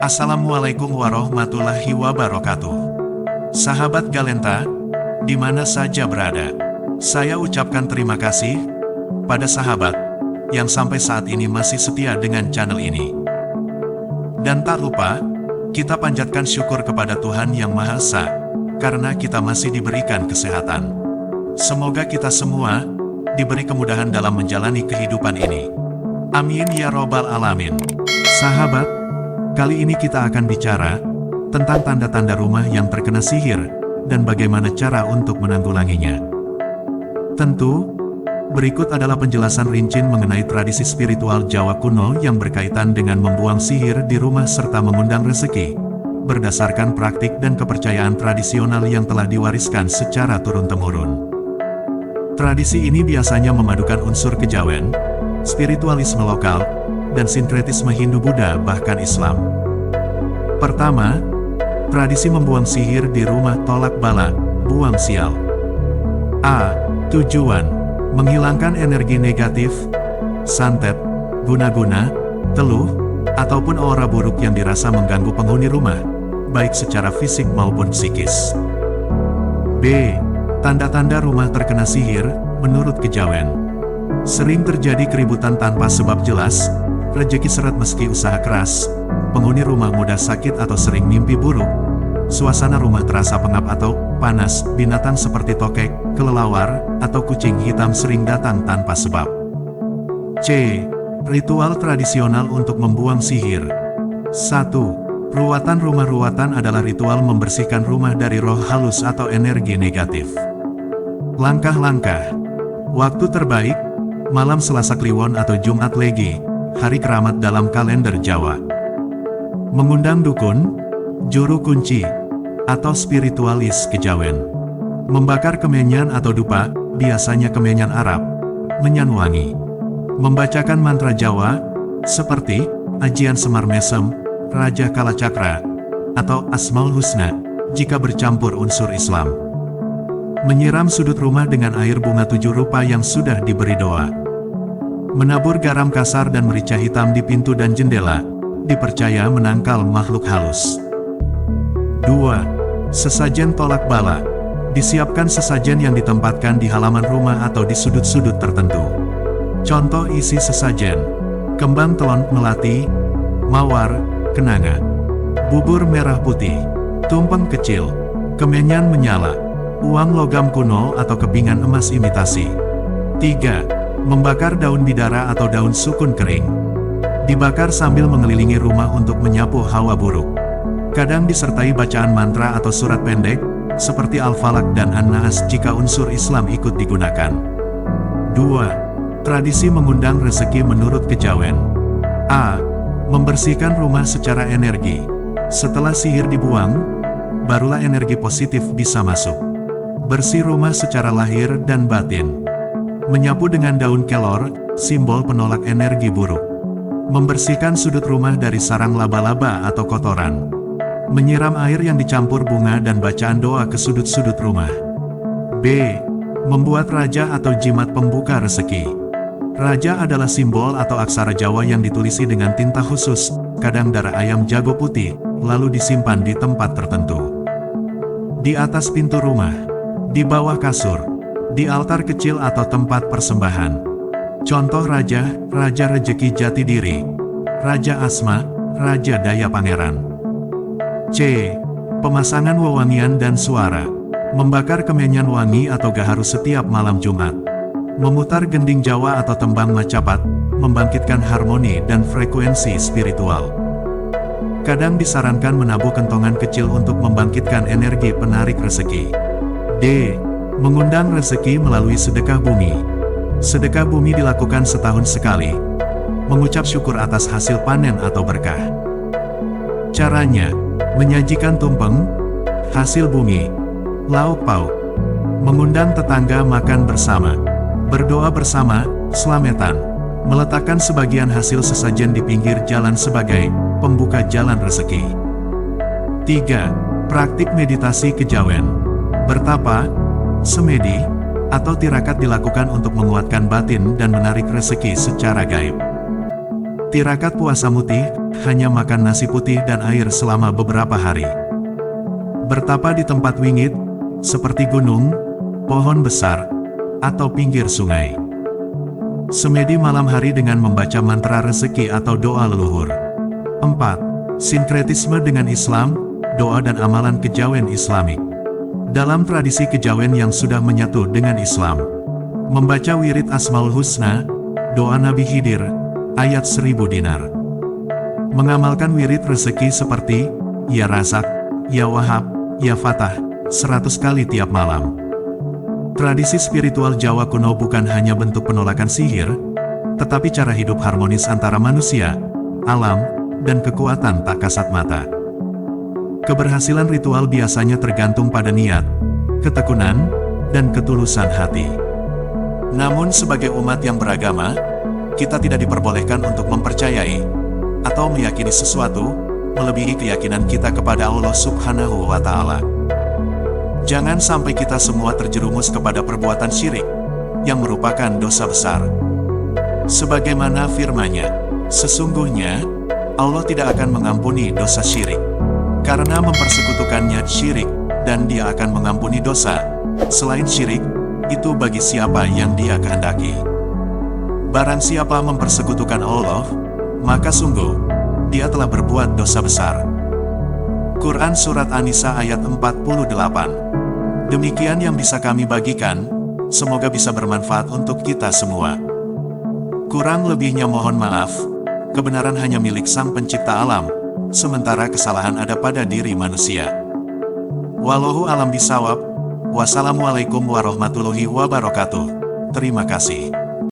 Assalamualaikum warahmatullahi wabarakatuh. Sahabat Galenta, di mana saja berada, saya ucapkan terima kasih pada sahabat yang sampai saat ini masih setia dengan channel ini. Dan tak lupa, kita panjatkan syukur kepada Tuhan Yang Maha Esa, karena kita masih diberikan kesehatan. Semoga kita semua diberi kemudahan dalam menjalani kehidupan ini. Amin ya robbal alamin. Sahabat, kali ini kita akan bicara tentang tanda-tanda rumah yang terkena sihir dan bagaimana cara untuk menanggulanginya. Tentu, berikut adalah penjelasan rinci mengenai tradisi spiritual Jawa kuno yang berkaitan dengan membuang sihir di rumah serta mengundang rezeki, berdasarkan praktik dan kepercayaan tradisional yang telah diwariskan secara turun-temurun. Tradisi ini biasanya memadukan unsur kejawen, spiritualisme lokal, dan sinkretisme Hindu-Buddha bahkan Islam. Pertama, tradisi membuang sihir di rumah tolak bala, buang sial. A. Tujuan: menghilangkan energi negatif, santet, guna-guna, teluh, ataupun aura buruk yang dirasa mengganggu penghuni rumah, baik secara fisik maupun psikis. B. Tanda-tanda rumah terkena sihir, menurut kejawen. Sering terjadi keributan tanpa sebab jelas, rejeki seret meski usaha keras, penghuni rumah mudah sakit atau sering mimpi buruk, suasana rumah terasa pengap atau panas, binatang seperti tokek, kelelawar, atau kucing hitam sering datang tanpa sebab. C. Ritual tradisional untuk membuang sihir. 1. Ruatan rumah. Ruatan adalah ritual membersihkan rumah dari roh halus atau energi negatif. Langkah-langkah. Waktu terbaik, malam Selasa Kliwon atau Jumat Legi, hari keramat dalam kalender Jawa. Mengundang dukun, juru kunci, atau spiritualis kejawen. Membakar kemenyan atau dupa, biasanya kemenyan Arab, menyan wangi. Membacakan mantra Jawa, seperti Ajian Semar Mesem, Raja Kalacakra, atau Asmaul Husna, jika bercampur unsur Islam. Menyiram sudut rumah dengan air bunga 7 rupa yang sudah diberi doa. Menabur garam kasar dan merica hitam di pintu dan jendela, dipercaya menangkal makhluk halus. 2. Sesajen tolak bala. Disiapkan sesajen yang ditempatkan di halaman rumah atau di sudut-sudut tertentu. Contoh isi sesajen: kembang telon melati, mawar, kenanga, bubur merah putih, tumpeng kecil, kemenyan menyala, uang logam kuno atau kepingan emas imitasi. 3. Membakar daun bidara atau daun sukun kering. Dibakar sambil mengelilingi rumah untuk menyapu hawa buruk. Kadang disertai bacaan mantra atau surat pendek, seperti Al-Falaq dan An-Nas jika unsur Islam ikut digunakan. 2. Tradisi mengundang rezeki menurut kejawen. A. Membersihkan rumah secara energi. Setelah sihir dibuang, barulah energi positif bisa masuk. Bersih rumah secara lahir dan batin. Menyapu dengan daun kelor, simbol penolak energi buruk. Membersihkan sudut rumah dari sarang laba-laba atau kotoran. Menyiram air yang dicampur bunga dan bacaan doa ke sudut-sudut rumah. B. Membuat raja atau jimat pembuka rezeki. Raja adalah simbol atau aksara Jawa yang ditulisi dengan tinta khusus, kadang darah ayam jago putih, lalu disimpan di tempat tertentu. Di atas pintu rumah, di bawah kasur, di altar kecil atau tempat persembahan. Contoh raja, Raja Rejeki Jati Diri, Raja Asma, Raja Daya Pangeran. C. Pemasangan wewangian dan suara. Membakar kemenyan wangi atau gaharu setiap malam Jumat. Memutar gending Jawa atau tembang macapat, membangkitkan harmoni dan frekuensi spiritual. Kadang disarankan menabuh kentongan kecil untuk membangkitkan energi penarik rezeki. D. Mengundang rezeki melalui sedekah bumi. Sedekah bumi dilakukan setahun sekali. Mengucap syukur atas hasil panen atau berkah. Caranya: menyajikan tumpeng, hasil bumi, lauk pauk. Mengundang tetangga makan bersama. Berdoa bersama, slametan. Meletakkan sebagian hasil sesajen di pinggir jalan sebagai pembuka jalan rezeki. 3. Praktik meditasi kejawen. Bertapa, semedi, atau tirakat dilakukan untuk menguatkan batin dan menarik rezeki secara gaib. Tirakat puasa mutih, hanya makan nasi putih dan air selama beberapa hari. Bertapa di tempat wingit, seperti gunung, pohon besar, atau pinggir sungai. Semedi malam hari dengan membaca mantra rezeki atau doa leluhur. 4. Sinkretisme dengan Islam, doa dan amalan kejawen Islamik. Dalam tradisi kejawen yang sudah menyatu dengan Islam, membaca wirid Asmaul Husna, doa Nabi Khidir, ayat 1000 dinar. Mengamalkan wirid rezeki seperti, Ya Razak, Ya Wahab, Ya Fatah, 100 kali tiap malam. Tradisi spiritual Jawa kuno bukan hanya bentuk penolakan sihir, tetapi cara hidup harmonis antara manusia, alam, dan kekuatan tak kasat mata. Keberhasilan ritual biasanya tergantung pada niat, ketekunan, dan ketulusan hati. Namun sebagai umat yang beragama, kita tidak diperbolehkan untuk mempercayai atau meyakini sesuatu melebihi keyakinan kita kepada Allah Subhanahu wa Ta'ala. Jangan sampai kita semua terjerumus kepada perbuatan syirik yang merupakan dosa besar. Sebagaimana firman-Nya, sesungguhnya Allah tidak akan mengampuni dosa syirik karena mempersekutukannya syirik, dan Dia akan mengampuni dosa selain syirik itu bagi siapa yang Dia kehendaki. Barang siapa mempersekutukan Allah, maka sungguh, dia telah berbuat dosa besar. Quran Surat An-Nisa ayat 48. Demikian yang bisa kami bagikan, semoga bisa bermanfaat untuk kita semua. Kurang lebihnya mohon maaf, kebenaran hanya milik Sang Pencipta alam, sementara kesalahan ada pada diri manusia. Wallahu alam bisawab, wassalamualaikum warahmatullahi wabarakatuh. Terima kasih.